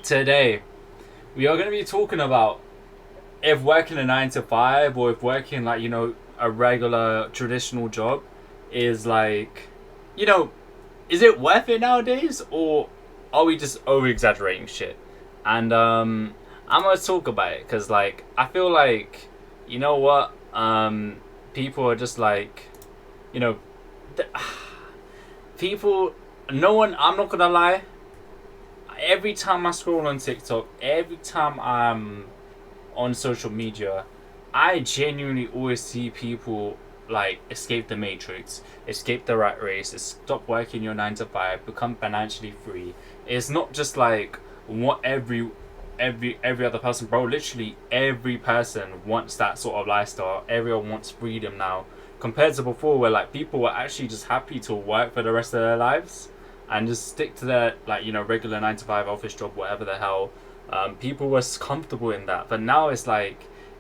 Today, we are going to be talking about if working a 9 to 5 or if working a regular traditional job is you know, is it worth it nowadays or are we just over exaggerating shit? And I'm going to talk about it because I feel like, you know what, people are just you know, th- people, no one, I'm not going to lie, every time I scroll on TikTok, every time I'm on social media, I genuinely always see people escape the matrix, escape the rat race, stop working your 9 to 5, become financially free. It's not just what every other person, bro. Literally every person wants that sort of lifestyle. Everyone wants freedom now, compared to before, where people were actually just happy to work for the rest of their lives and just stick to their regular 9 to 5 office job, whatever the hell. People were comfortable in that, but now it's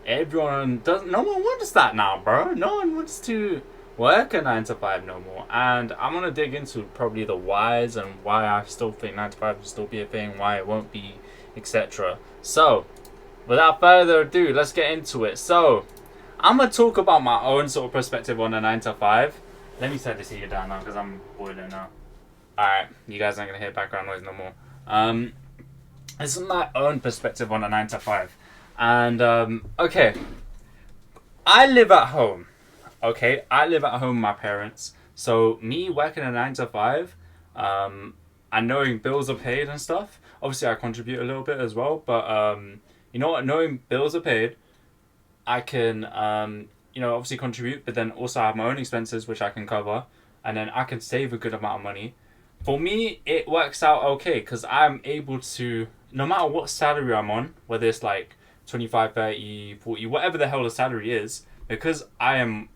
everyone does. No one wants that now, bro. No one wants to work a 9 to 5 no more. And I'm gonna dig into probably the whys and why I still think 9 to 5 will still be a thing, why it won't be, etc. So, without further ado, let's get into it. So, I'm gonna talk about my own sort of perspective on a 9 to 5. Let me set this heater down now because I'm boiling now. Alright, you guys aren't gonna hear background noise no more. This is my own perspective on a 9 to 5. And okay, I live at home. Okay, I live at home with my parents. So me working a 9 to 5, and knowing bills are paid and stuff. Obviously, I contribute a little bit as well. But you know what? Knowing bills are paid, I can obviously contribute, but then also have my own expenses which I can cover, and then I can save a good amount of money. For me, it works out okay because I'm able to, no matter what salary I'm on, whether it's 25, 30, 40, whatever the hell the salary is, because I am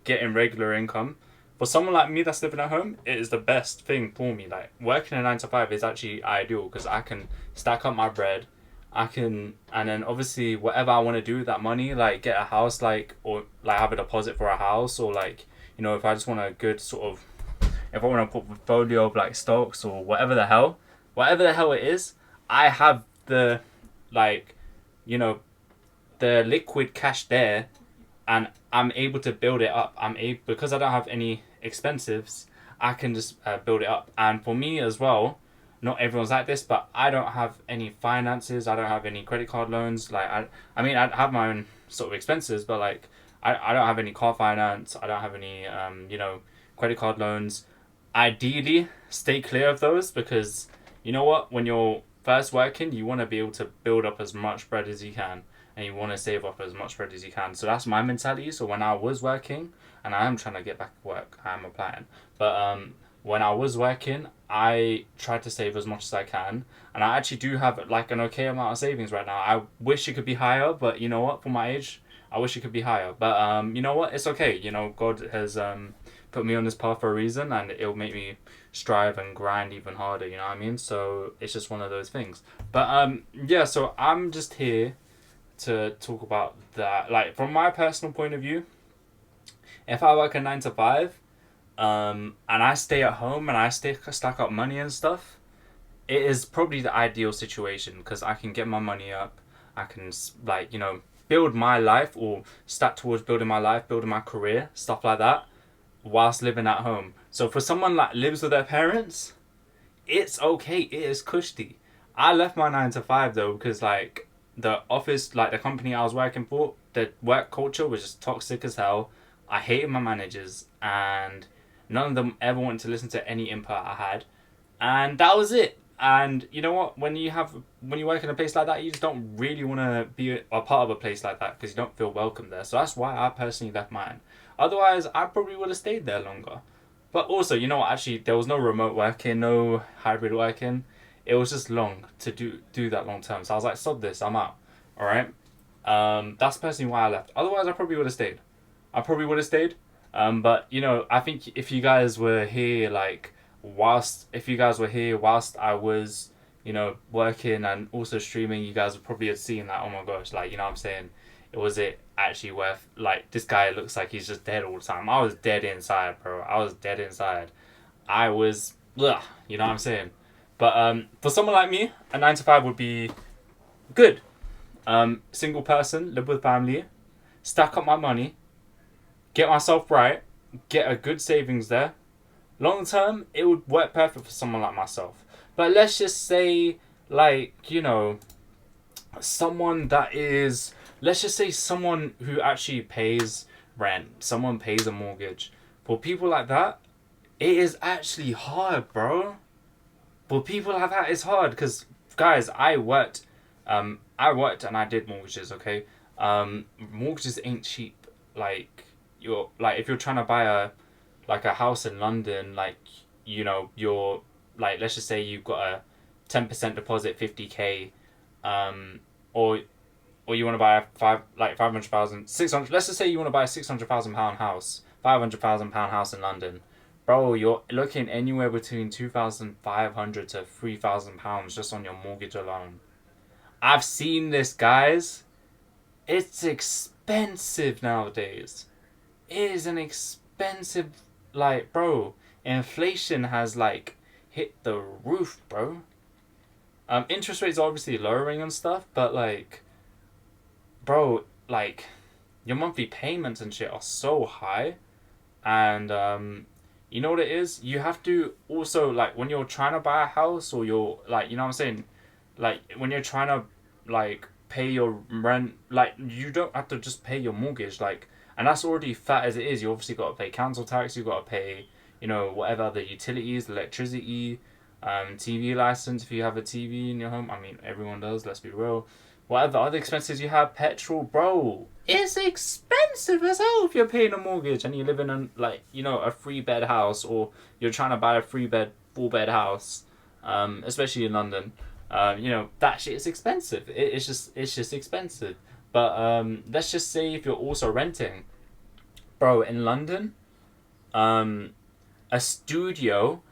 getting regular income. For someone like me that's living at home, it is the best thing for me. Working a 9 to 5 is actually ideal because I can stack up my bread. And then obviously whatever I want to do with that money, get a house, or have a deposit for a house, or if I just want a good sort of, if I want to put a portfolio of stocks or whatever the hell it is, I have the the liquid cash there, and I'm able to build it up. Because I don't have any expenses, I can just build it up. And for me as well, not everyone's like this, but I don't have any finances. I don't have any credit card loans. I mean, I have my own sort of expenses, but I don't have any car finance. I don't have any credit card loans. Ideally, stay clear of those because you know what? When you're first working, you want to be able to build up as much bread as you can, and you want to save up as much bread as you can. So that's my mentality. So when I was working, and I am trying to get back to work, I am applying. But when I was working, I tried to save as much as I can, and I actually do have an okay amount of savings right now. I wish it could be higher, but you know what? For my age, I wish it could be higher. But you know what? It's okay. God has put me on this path for a reason, and it'll make me strive and grind even harder. You know what I mean? So it's just one of those things. But yeah. So I'm just here to talk about that. From my personal point of view, if I work a 9 to 5, and I stay at home and I stack up money and stuff, it is probably the ideal situation because I can get my money up. I can build my life or start towards building my life, building my career, stuff like that, whilst living at home. So for someone lives with their parents, it's okay. It is cushy. I left my 9 to 5 though because the office, the company I was working for, the work culture was just toxic as hell. I hated my managers and none of them ever wanted to listen to any input I had, and that was it. And you know what? When you work in a place like that, you just don't really want to be a part of a place like that because you don't feel welcome there. So that's why I personally left mine. Otherwise, I probably would have stayed there longer. But also, you know what? Actually, there was no remote working, no hybrid working. It was just long to do that long term. So I was like, sod this, I'm out. All right. That's personally why I left. Otherwise, I probably would have stayed. But I think if you guys were here whilst I was working and also streaming, you guys would probably have seen that. Oh my gosh, what I'm saying, it actually worth, this guy looks like he's just dead all the time. I was dead inside, bro. I was dead inside. I was, ugh, you know what I'm saying. But for someone like me, a 9 to 5 would be good. Single person, live with family, stack up my money, get myself right, get a good savings there. Long term, it would work perfect for someone like myself. But let's just say, like, someone that is, let's just say someone who actually pays rent, someone pays a mortgage. For people like that, it is actually hard, bro. For people like that, it's hard because, guys, I worked and I did mortgages. Okay, mortgages ain't cheap. Like if you're trying to buy a house in London, like you're like, let's just say you've got a 10% deposit, 50K, um, or or you want to buy a 500,000, 600. Let's just say you want to buy a £600,000 house, £500,000 house in London, bro. You're looking anywhere between £2,500 to £3,000 just on your mortgage alone. I've seen this, guys. It's expensive nowadays. It is an expensive, like, bro. Inflation has like hit the roof, bro. Interest rates are obviously lowering and stuff, but like, bro, like, your monthly payments and shit are so high, and you know what it is? You have to also, like, when you're trying to buy a house, or you're like, you know what I'm saying, like when you're trying to like pay your rent, like you don't have to just pay your mortgage, like, and that's already fat as it is. You obviously got to pay council tax, you got to pay, whatever other utilities, electricity, TV license if you have a TV in your home. I mean, everyone does, let's be real. Whatever other expenses you have, petrol, bro, it's expensive as hell if you're paying a mortgage and you live in a 3 bed house, or you're trying to buy a 3 bed, 4 bed house, especially in London. That shit is expensive. It's just expensive. But let's just say if you're also renting, bro, in London, um, a studio,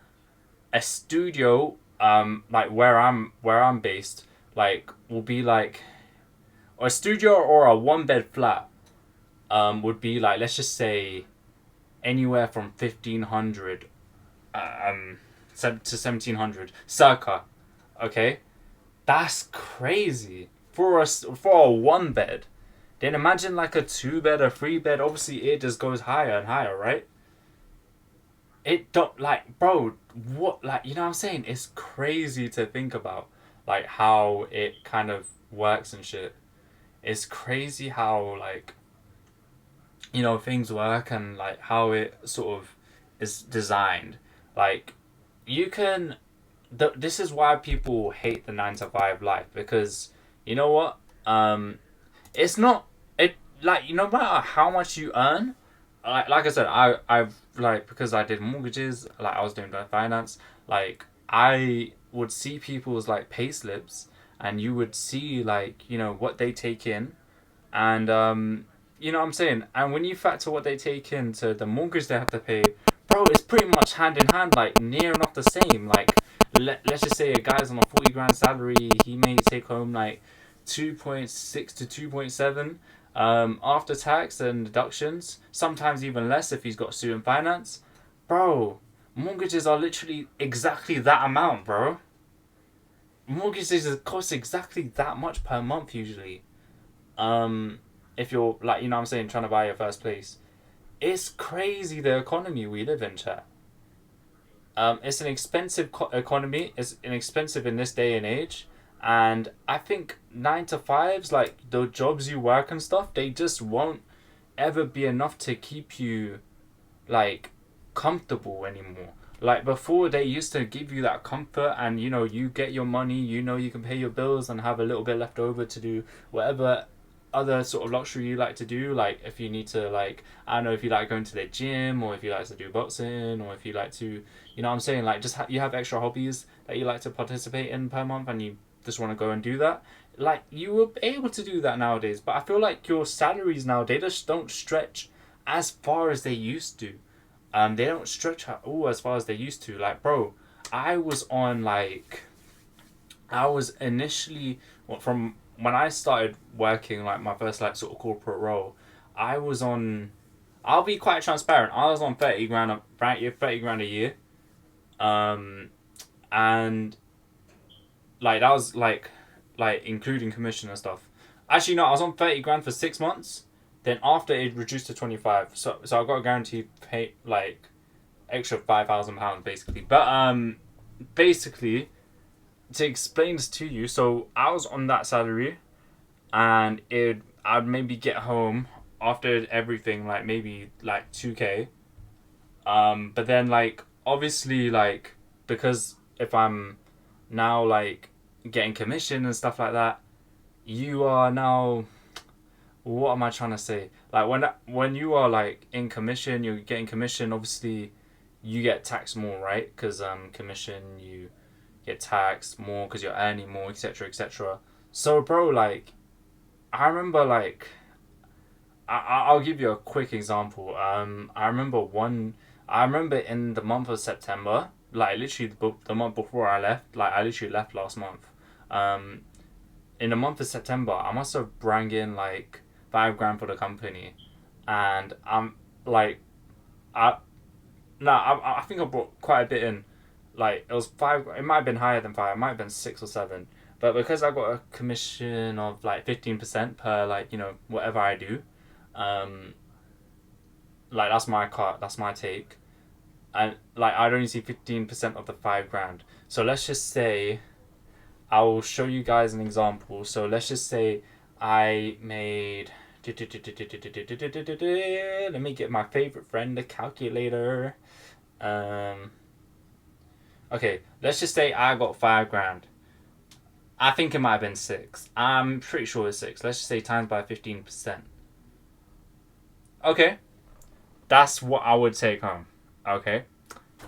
like where I'm based, like will be like a studio or a 1 bed flat, would be like, let's just say, anywhere from 1,500 to 1,700 circa. Okay, that's crazy for a 1 bed. Then imagine like a 2 bed, a 3 bed. Obviously, it just goes higher and higher, right? It don't, like, bro. What, like, you know what I'm saying? It's crazy to think about, like, how it kind of works and shit. It's crazy how, like, things work, and like how it sort of is designed. Like, you can this is why people hate the 9 to 5 life, because you know what, it's not, it, like, no matter how much you earn, like I said, I've, like, because I did mortgages, like I was doing the finance, like I would see people's like pay slips, and you would see, like, what they take in, and you know what I'm saying, and when you factor what they take into the mortgage they have to pay, bro, it's pretty much hand in hand, like near enough the same. Like, let's just say a guy's on a 40 grand salary, he may take home like 2.6 to 2.7, after tax and deductions, sometimes even less if he's got student finance. Bro, mortgages are literally exactly that amount, bro. Mortgages cost exactly that much per month usually. Um, if you're, like, you know what I'm saying, trying to buy your first place. It's crazy the economy we live in, chat. It's an expensive economy. It's inexpensive in this day and age, and I think 9 to 5s, like the jobs you work and stuff, they just won't ever be enough to keep you, like, comfortable anymore. Like before, they used to give you that comfort, and you get your money, you can pay your bills and have a little bit left over to do whatever other sort of luxury you like to do. Like if you need to, like, I don't know, if you like going to the gym, or if you like to do boxing, or if you like to, you know what I'm saying, like just you have extra hobbies that you like to participate in per month, and you just want to go and do that. Like, you were able to do that nowadays, but I feel like your salaries now, they just don't stretch as far as they used to. They don't stretch at all as far as they used to. Like, bro, I was on like, I was initially, well, from when I started working, like my first like sort of corporate role, I was on. I'll be quite transparent. I was on 30 grand, 30 grand a year, um, and like that was like including commission and stuff. Actually, no, I was on 30 grand for 6 months. Then after it reduced to 25, so I got a guaranteed pay like extra £5,000 basically. But basically to explain this to you, so I was on that salary, and I'd maybe get home after everything like maybe like 2k. But then like obviously like because if I'm now like getting commission and stuff like that, you are now, what am I trying to say? Like when you are like in commission, you're getting commission. Obviously, you get taxed more, right? Because commission you get taxed more because you're earning more, etc., etc. So, bro, like I remember like I'll give you a quick example. I remember one. I remember in the month of September, like literally the month before I left. Like I literally left last month. Um, in the month of September, I must have brought in like 5 grand for the company, and I'm like, I I think I brought quite a bit in. Like it was 5. It might have been higher than 5. It might have been 6 or 7. But because I got a commission of like 15% per like whatever I do, um, like that's my cut. That's my take. And like I'd only see 15% of the 5 grand. So let's just say I will show you guys an example. So let's just say I made. Let me get my favorite friend, the calculator. Um, okay, let's just say I got 5 grand. I think it might have been 6. I'm pretty sure it's 6. Let's just say times by 15%. Okay, that's what I would take home. Okay.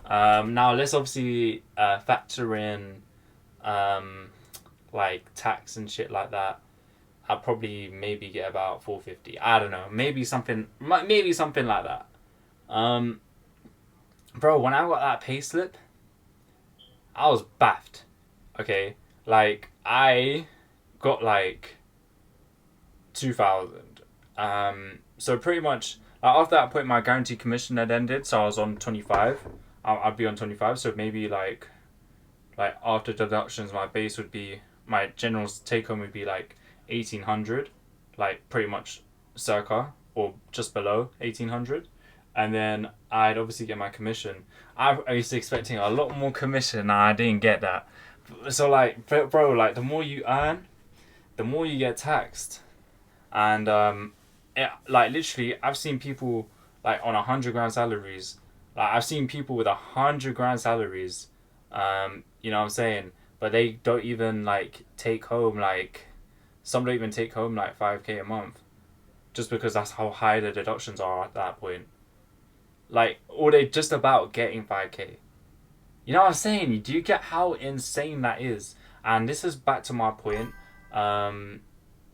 Now let's obviously factor in um, like tax and shit like that. I'll probably maybe get about 450. I don't know. Maybe something like that. Um, bro, when I got that payslip, I was baffed. Okay, like I got like 2,000. So pretty much like, after that point, my guaranteed commission had ended, so I was on 25. I'd be on 25. So maybe like after deductions, my general take home would be like 1,800, like pretty much circa or just below 1,800, and then I'd obviously get my commission. I was expecting a lot more commission, and I didn't get that. So like, bro, like the more you earn, the more you get taxed, and like literally, I've seen people like on 100 grand salaries. Like I've seen people with 100 grand salaries. You know what I'm saying? But they don't even like take home like some don't even take home like 5k a month, just because that's how high the deductions are at that point. Like, or they just about getting 5k. You know what I'm saying? Do you get how insane that is? And this is back to my point. Um,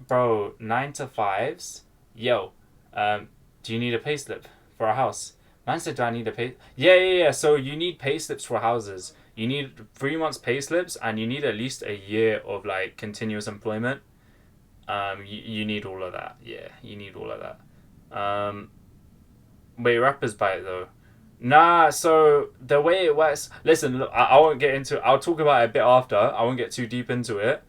bro, 9 to 5s. Yo, do you need a payslip for a house? Man said, do I need a pay? Yeah. So you need payslips for houses. You need 3 months payslips, and you need at least a year of like continuous employment. You need all of that. Yeah, you need all of that. Wait, rappers buy it though. Nah, so the way it works. Listen, look, I won't get into. I'll talk about it a bit after. I won't get too deep into it.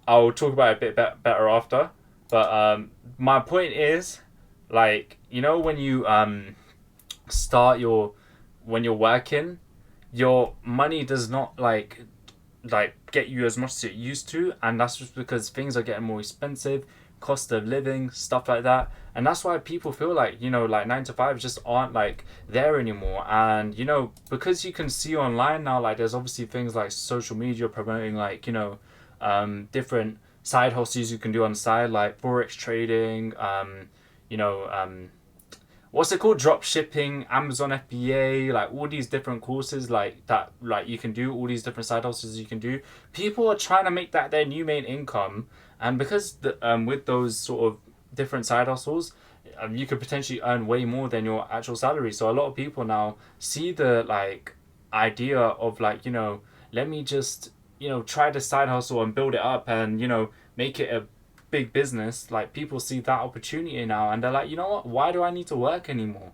I'll talk about it a bit better after. But my point is, like, when you start when you're working, your money does not like get you as much as it used to, and that's just because things are getting more expensive, cost of living, stuff like that. And that's why people feel like like 9 to 5 just aren't like there anymore. And because you can see online now, like there's obviously things like social media promoting like different side hustles you can do on the side, like forex trading, you know what's it called, drop shipping, Amazon FBA, like all these different courses like that, like you can do all these different side hustles you can do. People are trying to make that their new main income, and because with those sort of different side hustles, you could potentially earn way more than your actual salary. So a lot of people now see the like idea of like let me just try the side hustle and build it up and make it a big business. Like people see that opportunity now, and they're like, you know what, why do I need to work anymore?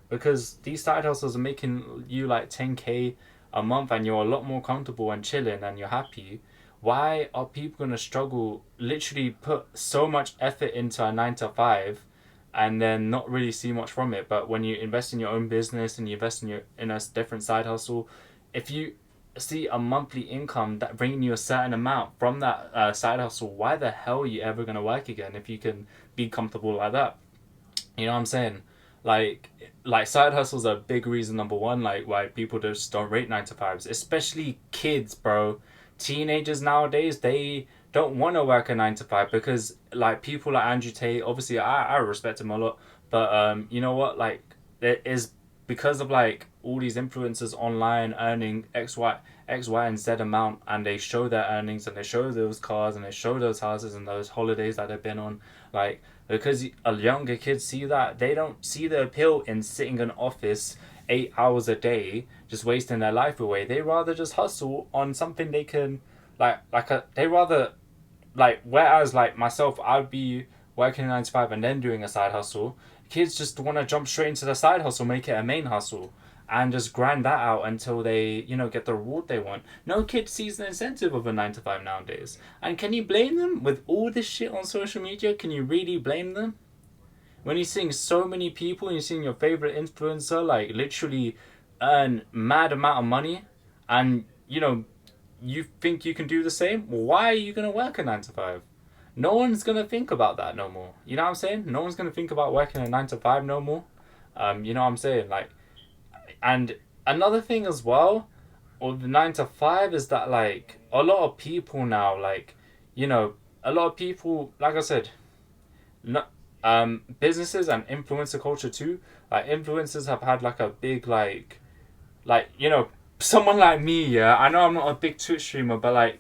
Because these side hustles are making you like 10k a month, and you're a lot more comfortable and chilling and you're happy. Why are people gonna struggle, literally put so much effort into a 9 to 5, and then not really see much from it? But when you invest in your own business and you invest in a different side hustle, if you see a monthly income that bringing you a certain amount from that side hustle, why the hell are you ever gonna work again if you can be comfortable like that? You know what I'm saying? Like, side hustles are a big reason, number one, like why people just don't rate 9 to 5s, especially kids, bro. Teenagers nowadays, they don't want to work a 9 to 5 because like people like Andrew Tate, obviously I respect him a lot, but you know what? Like, it is because of like all these influencers online earning X, Y, and Z amount, and they show their earnings and they show those cars and they show those houses and those holidays that they've been on, like, because a younger kids see that, they don't see the appeal in sitting in an office 8 hours a day just wasting their life away. They rather just hustle on something they can, they rather, like, whereas like myself, I'd be working 9 to 5 and then doing a side hustle. Kids just want to jump straight into the side hustle, make it a main hustle, and just grind that out until they, get the reward they want. No kid sees the incentive of a 9 to 5 nowadays. And can you blame them with all this shit on social media? Can you really blame them? When you're seeing so many people and you're seeing your favorite influencer like literally earn mad amount of money, and you think you can do the same, why are you gonna work a 9 to 5? No one's gonna think about that no more. You know what I'm saying? No one's gonna think about working a 9 to 5 no more. You know what I'm saying? Like, and another thing as well with the 9 to 5 is that like a lot of people now, like, a lot of people, like I said, no, businesses and influencer culture too. Like, influencers have had like a big someone like me. Yeah, I know I'm not a big Twitch streamer, but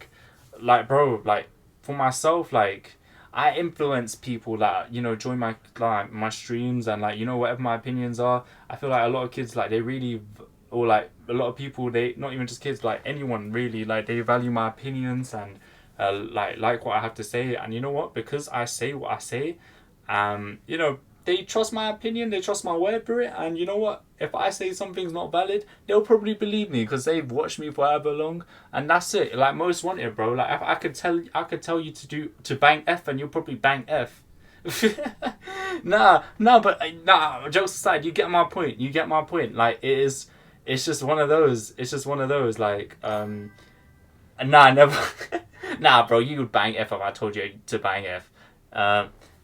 bro, like, for myself, like, I influence people that join my streams, and whatever my opinions are. I feel like a lot of kids, like, they really, or like a lot of people, they, not even just kids, like anyone really, like, they value my opinions and like what I have to say. And you know what? Because I say what I say, they trust my opinion, they trust my word for it. And you know what? If I say something's not valid, they'll probably believe me because they've watched me for however long, and that's it. Like, most wanted, bro. Like, if I could tell you to bang F, and you'll probably bang F. Nah. Jokes aside, you get my point. You get my point. Like, it is. It's just one of those. It's just one of those. Like, nah, never. Nah, bro. You would bang F if I told you to bang F.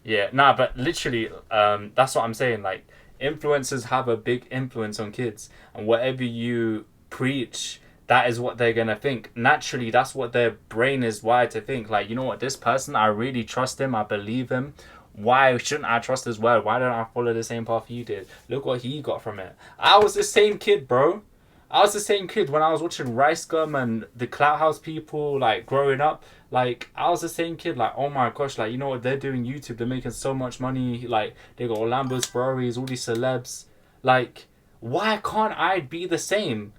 Yeah, nah, but literally, that's what I'm saying. Like, influencers have a big influence on kids, and whatever you preach, that is what they're gonna think. Naturally, that's what their brain is wired to think. Like, you know what, this person, I really trust him, I believe him. Why shouldn't I trust his word? Why don't I follow the same path you did? Look what he got from it. I was the same kid, bro. I was the same kid when I was watching Rice Gum and the Clout House people, like, growing up. Like, I was the same kid, like, oh my gosh, like, you know what, they're doing YouTube, they're making so much money, like, they got Lambos, Ferraris, all these celebs. Like, why can't I be the same?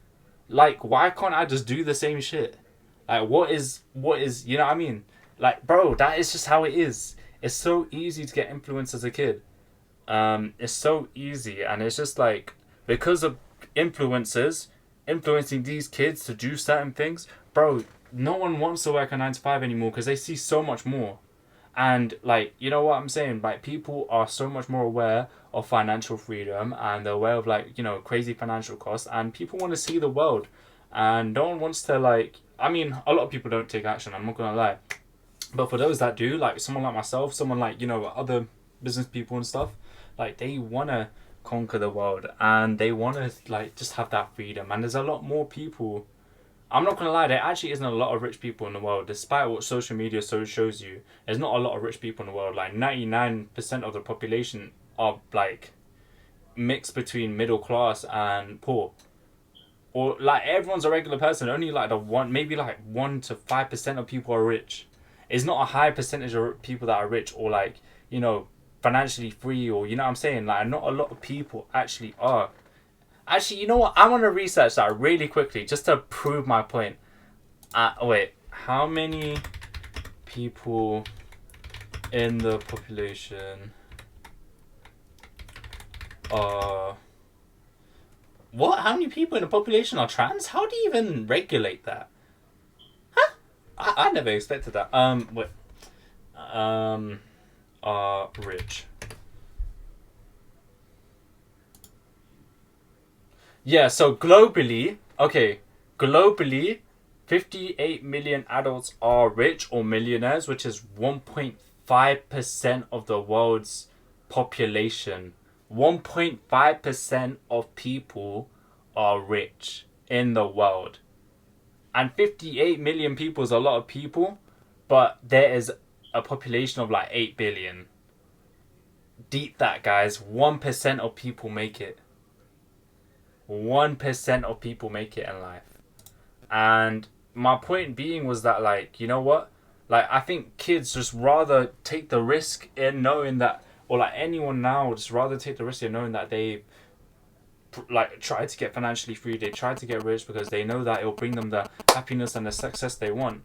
Like, why can't I just do the same shit? Like, what is, you know what I mean? Like, bro, that is just how it is. It's so easy to get influenced as a kid. It's so easy, and it's just like, because of influencers influencing these kids to do certain things, bro, no one wants to work a 9 to 5 anymore because they see so much more. And, like, you know what I'm saying? Like, people are so much more aware of financial freedom, and they're aware of, like, crazy financial costs, and people want to see the world. And no one wants to, like, I mean, a lot of people don't take action, I'm not gonna lie. But for those that do, like someone like myself, someone like, other business people and stuff, like, they want to conquer the world, and they want to, like, just have that freedom. And there's a lot more people. I'm not gonna lie, there actually isn't a lot of rich people in the world, despite what social media shows you. There's not a lot of rich people in the world. Like, 99% of the population are, like, mixed between middle class and poor. Or, like, everyone's a regular person. Only, like, maybe like 1 to 5% of people are rich. It's not a high percentage of people that are rich, or, like, financially free, or, you know what I'm saying? Like, not a lot of people actually are. Actually, you know what? I want to research that really quickly just to prove my point. Wait, how many people in the population are... What? How many people in the population are trans? How do you even regulate that? Huh? I never expected that. Wait. Are rich. Yeah, so globally, 58 million adults are rich or millionaires, which is 1.5% of the world's population. 1.5% of people are rich in the world. And 58 million people is a lot of people, but there is a population of like 8 billion. Deep that, guys. 1% of people make it. 1% of people make it in life. And my point being was that, like, you know what? Like, I think kids just rather take the risk in knowing that, or like anyone now, just rather take the risk in knowing that they, like, try to get financially free, they try to get rich because they know that it'll bring them the happiness and the success they want.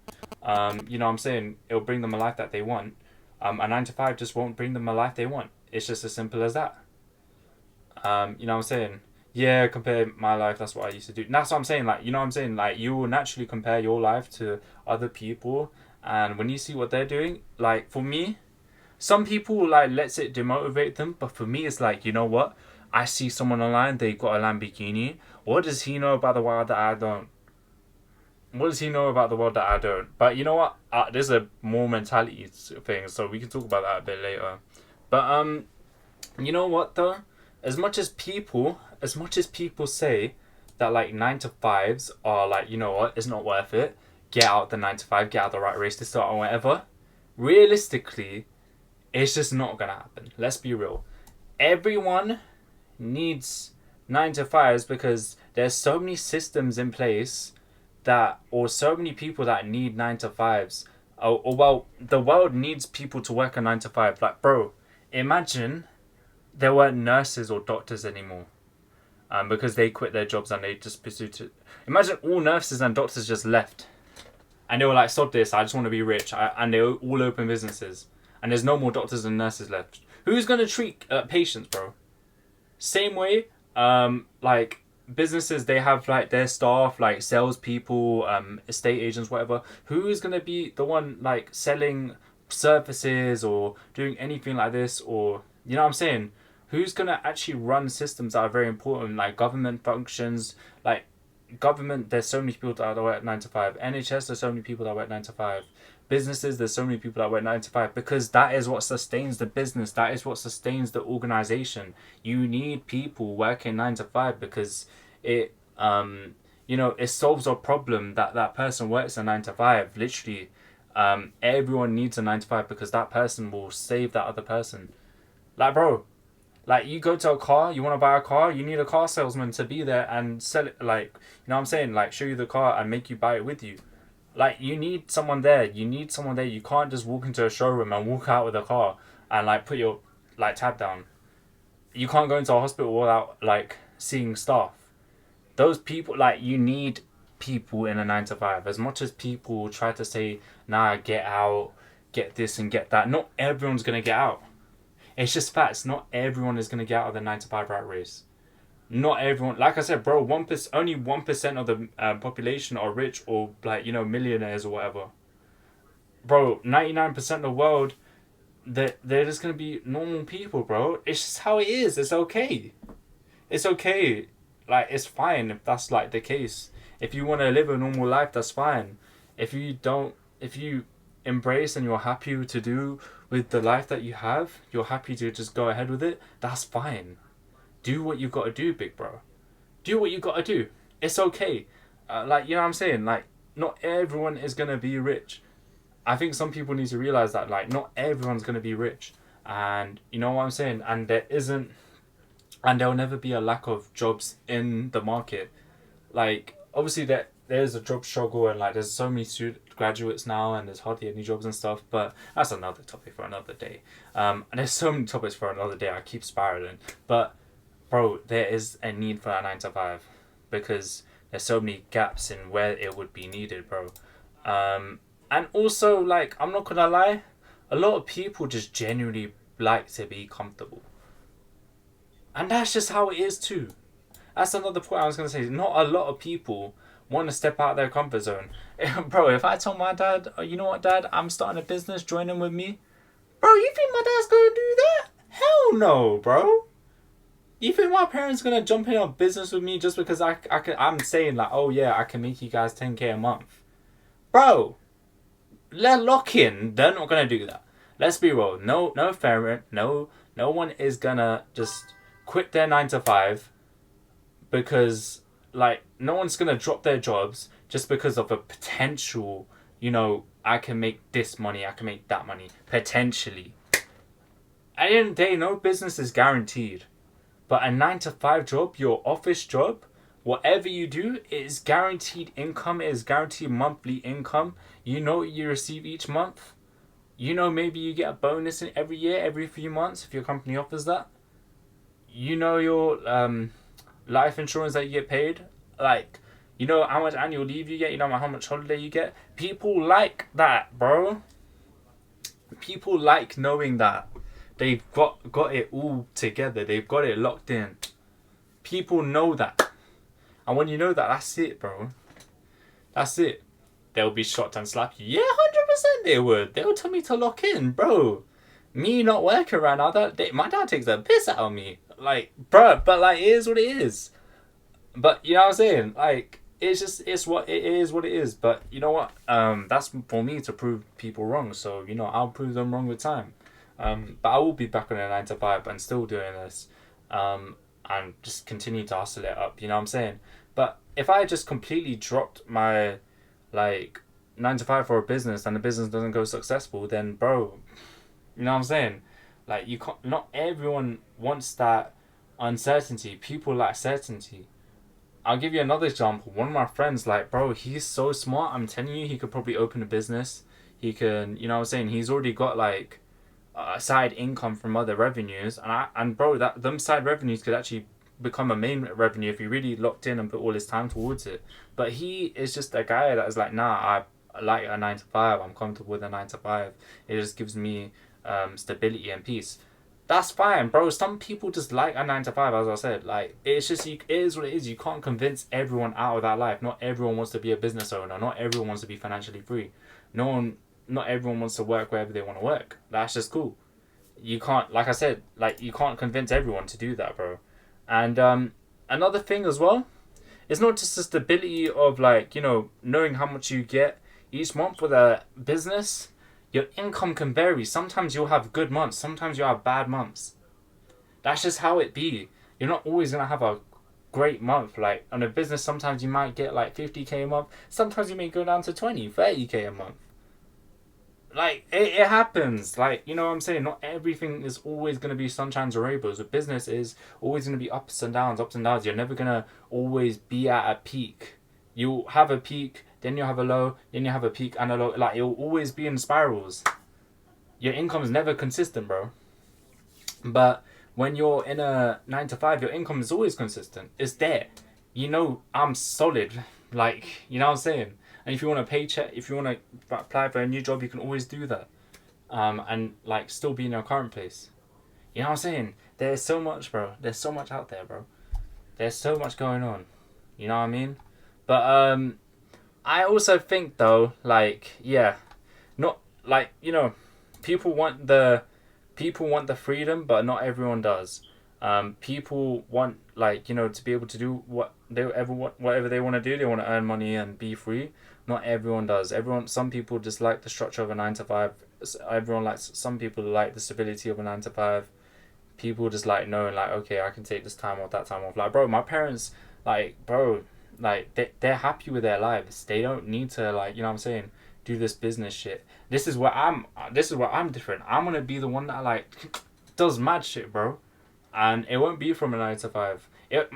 You know what I'm saying? It'll bring them a life that they want. A 9 to 5 just won't bring them a life they want. It's just as simple as that. You know what I'm saying? Yeah, compare my life, that's what I used to do. And that's what I'm saying, like, you know what I'm saying? Like, you will naturally compare your life to other people, and when you see what they're doing, like, for me, some people, like, lets it demotivate them, but for me, it's like, you know what? I see someone online, they got a Lamborghini. What does he know about the world that I don't? What does he know about the world that I don't? But you know what? There's a more mentality thing, so we can talk about that a bit later. But, you know what, though? As much as people say that like 9 to 5s are like, you know what, it's not worth it. Get out the 9 to 5, get out the right race to start or whatever. Realistically, it's just not gonna happen. Let's be real. Everyone needs 9 to 5s because there's so many systems in place that, or so many people that need 9 to 5s. Or well, the world needs people to work a 9 to 5. Like, bro, imagine there weren't nurses or doctors anymore. Because they quit their jobs and they just pursued to. Imagine all nurses and doctors just left, and they were like, "Stop this! I just want to be rich." And they all open businesses, and there's no more doctors and nurses left. Who's gonna treat patients, bro? Same way, like businesses, they have like their staff, like salespeople, estate agents, whatever. Who is gonna be the one like selling services or doing anything like this, or you know what I'm saying? Who's gonna actually run systems that are very important, like government functions, like government? There's so many people that work 9 to 5. NHS, there's so many people that work 9 to 5. Businesses, there's so many people that work 9 to 5 because that is what sustains the business. That is what sustains the organization. You need people working 9 to 5 because it it solves a problem that that person works a 9 to 5. Literally, everyone needs a 9 to 5 because that person will save that other person. Like, bro, like, you go to a car, you want to buy a car, you need a car salesman to be there and sell it, like, you know what I'm saying? Like, show you the car and make you buy it with you. Like, you need someone there. You need someone there. You can't just walk into a showroom and walk out with a car and, like, put your, like, tab down. You can't go into a hospital without, like, seeing staff. Those people, like, you need people in a 9 to 5. As much as people try to say, nah, get out, get this and get that, not everyone's going to get out. It's just facts. Not everyone is gonna get out of the 9 to 5 rat race. Not everyone. Like I said, bro, only 1% of the population are rich or like millionaires or whatever. Bro, 99% of the world, they're just gonna be normal people, bro. It's just how it is. It's okay. It's okay. Like, it's fine if that's like the case. If you want to live a normal life, that's fine. If you embrace and you're happy to do with the life that you have, you're happy to just go ahead with it, that's fine. Do what you got to do, big bro. Do what you got to do. It's okay. Like, you know what I'm saying? Like, not everyone is going to be rich. I think some people need to realize that, like, not everyone's going to be rich. And you know what I'm saying? And there'll never be a lack of jobs in the market. Like, obviously there's a job struggle and like there's so many graduates now and there's hardly any jobs and stuff, but that's another topic for another day. And there's so many topics for another day. I keep spiraling, but bro, there is a need for a 9 to 5 because there's so many gaps in where it would be needed, bro. And also, like, I'm not gonna lie, a lot of people just genuinely like to be comfortable, and that's just how it is too. That's another point I was gonna say. Not a lot of people want to step out of their comfort zone. Bro, if I tell my dad, oh, you know what, dad, I'm starting a business, join in with me. Bro, you think my dad's gonna do that? Hell no, bro. You think my parents gonna jump in on business with me just because I'm saying like, oh yeah, I can make you guys 10K a month? Bro, let lock in. They're not gonna do that. Let's be real. No parent, no one is gonna just quit their 9 to 5 because like no one's gonna drop their jobs just because of a potential, I can make this money, I can make that money, potentially. At the end of the day, no business is guaranteed. But a 9 to 5 job, your office job, whatever you do, it is guaranteed income, it is guaranteed monthly income. You know what you receive each month. Maybe you get a bonus in every year, every few months if your company offers that. Your life insurance that you get paid. Like, how much annual leave you get, how much holiday you get. People like that, bro. People like knowing that. They've got it all together. They've got it locked in. People know that. And when you know that, that's it, bro. That's it. They'll be shocked and slap you. Yeah, 100% they would. They'll tell me to lock in, bro. Me not working right now, my dad takes a piss out of me. Like, bro, but like, it is what it is. But, you know what I'm saying? Like, it's what it is. But, you know what? That's for me to prove people wrong. So, I'll prove them wrong with time. But I will be back on a 9 to 5 and still doing this, and just continue to hustle it up. You know what I'm saying? But if I just completely dropped my 9 to 5 for a business and the business doesn't go successful, then bro, you know what I'm saying? Like, you can't. Not everyone wants that uncertainty. People like certainty. I'll give you another example. One of my friends, bro, he's so smart. I'm telling you, he could probably open a business. He can, you know what I'm saying? He's already got side income from other revenues, and bro, them side revenues could actually become a main revenue if he really locked in and put all his time towards it. But he is just a guy that is like, nah, I like a 9 to 5. I'm comfortable with a 9 to 5. It just gives me stability and peace. That's fine, bro. Some people just like a 9 to 5, as I said. Like, it's just, it is what it is. You can't convince everyone out of that life. Not everyone wants to be a business owner. Not everyone wants to be financially free. Not everyone wants to work wherever they want to work. That's just cool. You can't, like I said, you can't convince everyone to do that, bro. And another thing as well, it's not just the stability of knowing how much you get each month with a business. Your income can vary. Sometimes you'll have good months. Sometimes you'll have bad months. That's just how it be. You're not always going to have a great month. Like, on a business, sometimes you might get 50K a month. Sometimes you may go down to 30K a month. Like, it happens. Like, you know what I'm saying? Not everything is always going to be sunshines or rainbows. A business is always going to be ups and downs. You're never going to always be at a peak. You'll have a peak, then you'll have a low, then you'll have a peak and a low. Like, it'll always be in spirals. Your income is never consistent, bro. But when you're in a 9 to 5, your income is always consistent. It's there. I'm solid. Like, you know what I'm saying? And if you want a paycheck, if you want to apply for a new job, you can always do that. And still be in your current place. You know what I'm saying? There's so much, bro. There's so much out there, bro. There's so much going on. You know what I mean? But I also think though, not people want the freedom, but not everyone does. People want to be able to do whatever they want to do. They want to earn money and be free. Not everyone does. Some people just like the structure of a 9 to 5. Some people like the stability of a 9 to 5. People just like knowing okay, I can take this time off, that time off. Bro, my parents, they're happy with their lives. They don't need to you know what I'm saying, do this business shit. This is where I'm different. I'm gonna be the one that does mad shit, bro. And it won't be from a 9 to 5.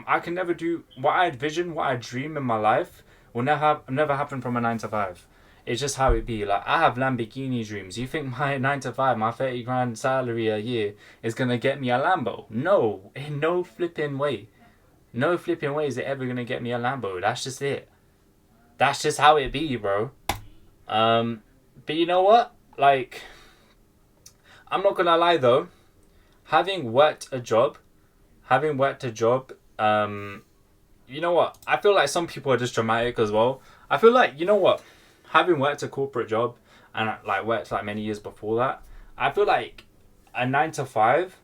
I can never do what I envision, what I dream in my life will never happen from a 9 to 5. It's just how it be. I have Lamborghini dreams. You think my 9 to 5, my 30 grand salary a year is gonna get me a Lambo? No, in no flipping way. No flipping way is it ever gonna get me a Lambo. That's just it. That's just how it be, bro. But you know what? I'm not gonna lie though. Having worked a job, you know what? I feel like some people are just dramatic as well. I feel like, you know what? Having worked a corporate job and like worked like many years before that, I feel like a 9 to 5,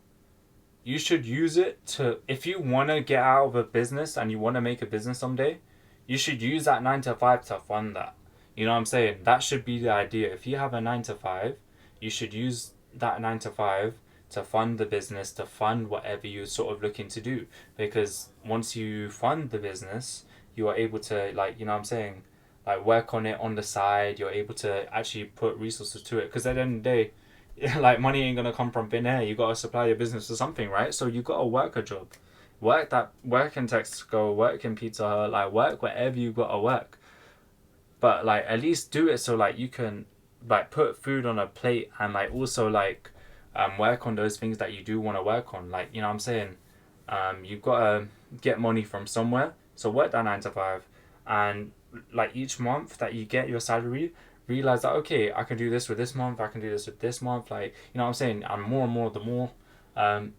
you should use it to, if you want to get out of a business and you want to make a business someday, you should use that 9 to 5 to fund that. You know what I'm saying? That should be the idea. If you have a 9 to 5, you should use that 9 to 5 to fund the business, to fund whatever you're sort of looking to do. Because once you fund the business, you are able to, like, you know what I'm saying, like work on it on the side. You're able to actually put resources to it. Because at the end of the day, like money ain't gonna come from thin air. You gotta supply your business to something, right? So you gotta work a job, work in Texaco, work in Pizza Hut, like work wherever you gotta work. But like at least do it so like you can like put food on a plate and like also like work on those things that you do want to work on. Like you know what I'm saying, you've gotta get money from somewhere. So work that 9 to 5, and like each month that you get your salary, realize that okay, I can do this with this month, I can do this with this month. Like you know what I'm saying, and more, the um,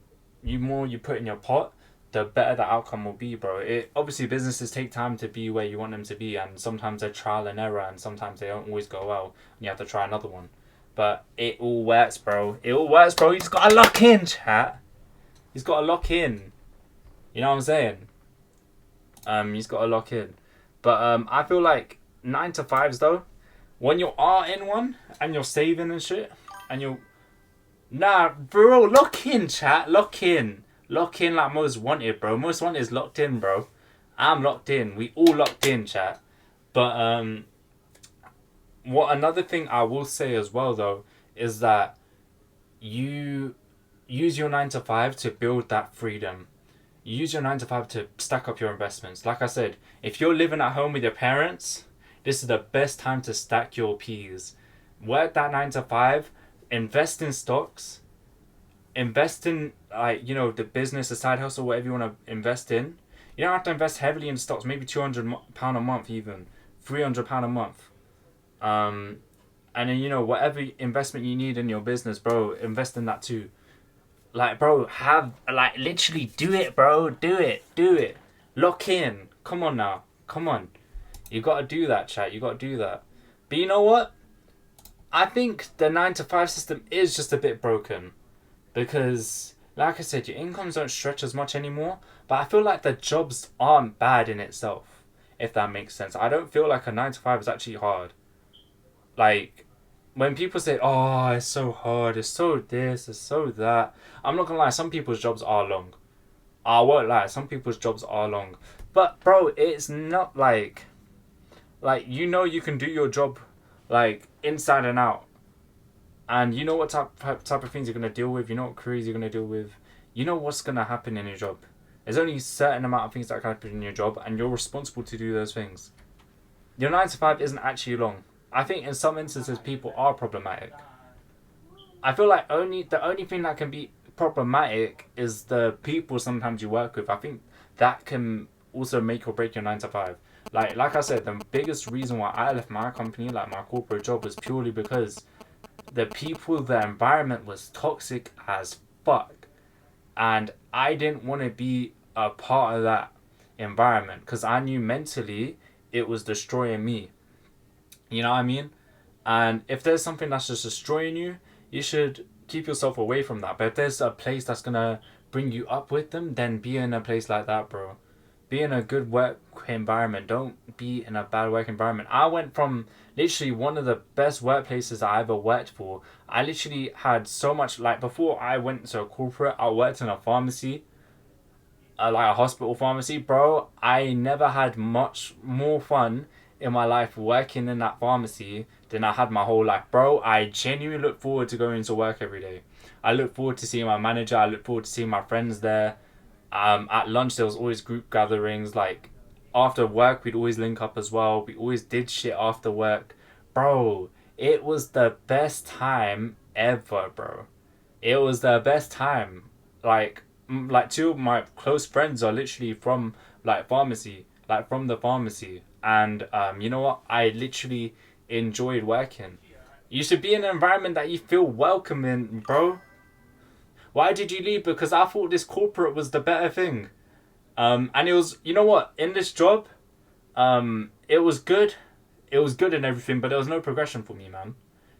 more you put in your pot, the better the outcome will be, bro. It obviously businesses take time to be where you want them to be, and sometimes they're trial and error, and sometimes they don't always go well, and you have to try another one. But it all works, bro. It all works, bro. You just gotta lock in, chat. He's gotta lock in. You know what I'm saying? He's gotta lock in. But I feel like 9 to 5s though, when you are in one and you're saving and shit, and you're nah, bro, lock in, chat, lock in like Most Wanted, bro. Most Wanted is locked in, bro. I'm locked in. We all locked in, chat. But what another thing I will say as well though is that you use your 9 to 5 to build that freedom. Use your 9 to 5 to stack up your investments. Like I said, if you're living at home with your parents, this is the best time to stack your P's. Work that 9 to 5, invest in stocks, invest in like you know the business, the side hustle, whatever you want to invest in. You don't have to invest heavily in stocks. Maybe £200 a month, even £300 a month. Um, and then you know whatever investment you need in your business, bro, invest in that too. Like, bro, have like literally do it, bro. Do it. Lock in. Come on now. Come on. You gotta do that, chat. You gotta do that. But you know what? I think the 9 to 5 system is just a bit broken because, like I said, your incomes don't stretch as much anymore. But I feel like the jobs aren't bad in itself, if that makes sense. I don't feel like a 9 to 5 is actually hard. Like when people say, "Oh, it's so hard, it's so this, it's so that," I'm not gonna lie. Some people's jobs are long. I won't lie. Some people's jobs are long, but bro, it's not like you know you can do your job like inside and out, and you know what type of things you're gonna deal with. You know what queries you're gonna deal with. You know what's gonna happen in your job. There's only a certain amount of things that can happen in your job, and you're responsible to do those things. Your 9 to 5 isn't actually long. I think in some instances people are problematic. I feel like the only thing that can be problematic is the people sometimes you work with. I think that can also make or break your 9 to 5. Like I said, the biggest reason why I left my company, like my corporate job, was purely because the people, the environment was toxic as fuck, and I didn't want to be a part of that environment because I knew mentally it was destroying me. You know what I mean? And if there's something that's just destroying you, you should keep yourself away from that. But if there's a place that's gonna bring you up with them, then be in a place like that, bro. Be in a good work environment. Don't be in a bad work environment. I went from literally one of the best workplaces I ever worked for. I literally had so much, like before I went to a corporate, I worked in a pharmacy, like a hospital pharmacy, bro. I never had much more fun in my life working in that pharmacy than I had my whole life, bro. I genuinely look forward to going to work every day. I look forward to seeing my manager. I look forward to seeing my friends there. At lunch there was always group gatherings. Like after work we'd always link up as well. We always did shit after work, bro. It was the best time ever, bro. It was the best time. Like two of my close friends are literally from like pharmacy, like from the pharmacy, and you know what? I literally enjoyed working. You should be in an environment that you feel welcome in, bro. Why did you leave? Because I thought this corporate was the better thing. And it was, you know what, in this job, it was good. It was good and everything, but there was no progression for me, man.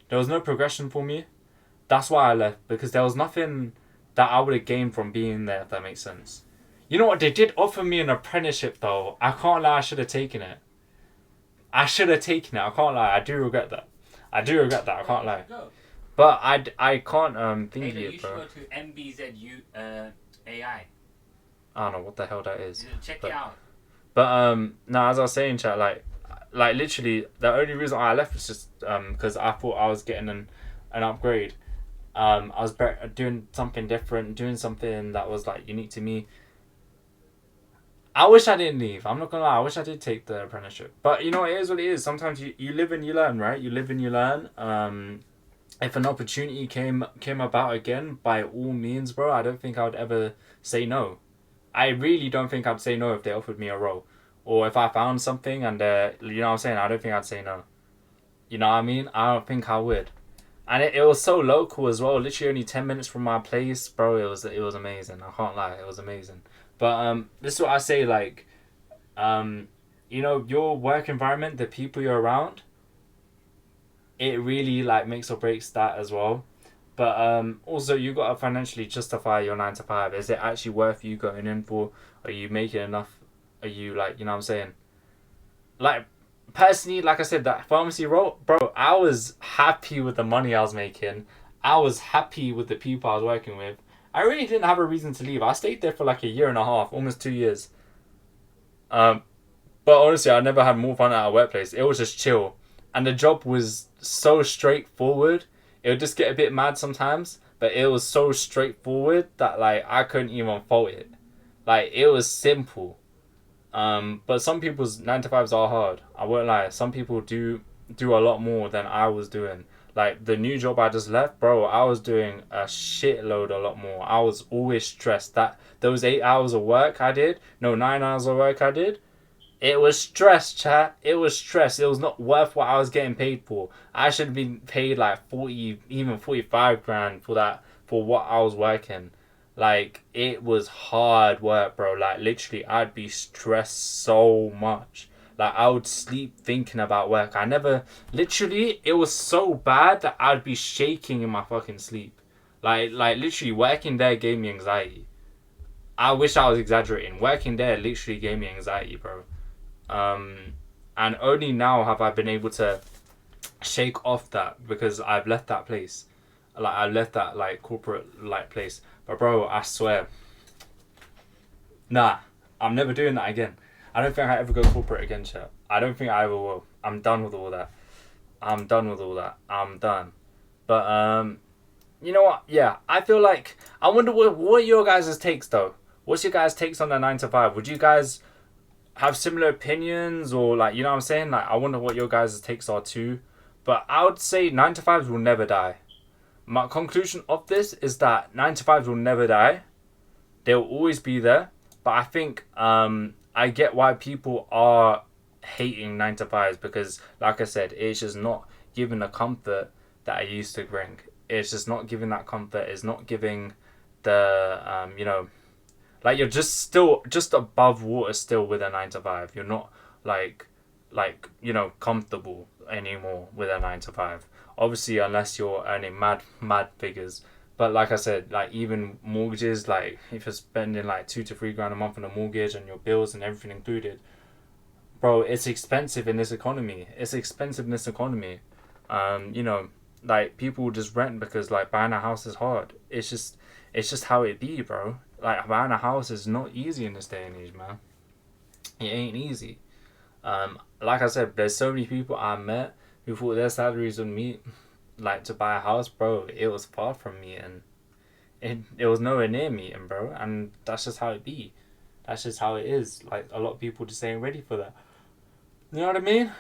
There was no progression for me. That's why I left, because there was nothing that I would have gained from being there, if that makes sense. You know what? They did offer me an apprenticeship, though. I can't lie, I should have taken it. I should have taken it. I can't lie. I do regret that. I do regret that. I can't lie. But I can't think Taylor, it, you should bro. go to MBZU AI. I don't know what the hell that is. Check But it out. no, as I was saying, chat, like literally, the only reason I left was just because I thought I was getting an upgrade. I was doing something different, doing something that was like unique to me. I wish I didn't leave. I'm not gonna lie. I wish I did take the apprenticeship. But you know, it is what it is. Sometimes you live and you learn, right? You live and you learn. If an opportunity came about again, by all means, bro, I don't think I would ever say no. I really don't think I'd say no if they offered me a role, or if I found something and you know what I'm saying. I don't think I'd say no. You know what I mean? I don't think I would. And it was so local as well. Literally only 10 minutes from my place, bro. It was amazing. I can't lie, it was amazing. But this is what I say. Like, you know, your work environment, the people you're around, it really like makes or breaks that as well. But also you gotta financially justify your 9 to 5. Is it actually worth you going in for? Are you making enough? Are you like, you know what I'm saying? Like, personally, like I said, that pharmacy role, bro, I was happy with the money I was making. I was happy with the people I was working with. I really didn't have a reason to leave. I stayed there for like a year and a half, almost 2 years. Um, but honestly, I never had more fun at a workplace. It was just chill, and the job was so straightforward. It would just get a bit mad sometimes, but it was so straightforward that like I couldn't even fault it. Like, it was simple. But some people's 9 to 5s are hard. I won't lie. Some people do a lot more than I was doing. Like the new job I just left, bro, I was doing a shitload a lot more. I was always stressed. That those 8 hours of work I did, no, 9 hours of work I did, it was stress, chat. It was stress. It was not worth what I was getting paid for. I should have been paid like 40, even 45 grand for that, for what I was working. Like, it was hard work, bro. Like, literally, I'd be stressed so much. Like, I would sleep thinking about work. I never, literally, it was so bad that I'd be shaking in my fucking sleep. Like literally, working there gave me anxiety. I wish I was exaggerating. Working there literally gave me anxiety, bro. Um, and only now have I been able to shake off that, because I've left that place. Like, I left that like corporate like place. But bro, I swear, nah, I'm never doing that again. I don't think I ever go corporate again, chat. I don't think I ever will. I'm done with all that. I'm done with all that. I'm done. But you know what? Yeah, I feel like I wonder what your guys' takes though. What's your guys' takes on the 9 to 5? Would you guys have similar opinions, or like, you know what I'm saying? Like, I wonder what your guys' takes are too. But I would say 9 to 5s will never die. My conclusion of this is that 9 to 5s will never die. They'll always be there. But I think I get why people are hating 9 to 5s, because, like I said, it's just not giving the comfort that I used to bring. It's just not giving that comfort. It's not giving the you know, like, you're just still just above water still with a 9 to 5. You're not like you know, comfortable anymore with a 9 to 5. Obviously, unless you're earning mad figures. But like I said, like, even mortgages, like if you're spending like 2 to 3 grand a month on a mortgage and your bills and everything included, bro, it's expensive in this economy. It's expensive in this economy. You know, like, people just rent because like buying a house is hard. It's just how it be, bro. Like, buying a house is not easy in this day and age, man. It ain't easy. Like I said, there's so many people I met who thought their salaries would meet, like, to buy a house, bro. It was far from me, and it was nowhere near meeting, bro. And that's just how it be. That's just how it is. Like, a lot of people just ain't ready for that. You know what I mean?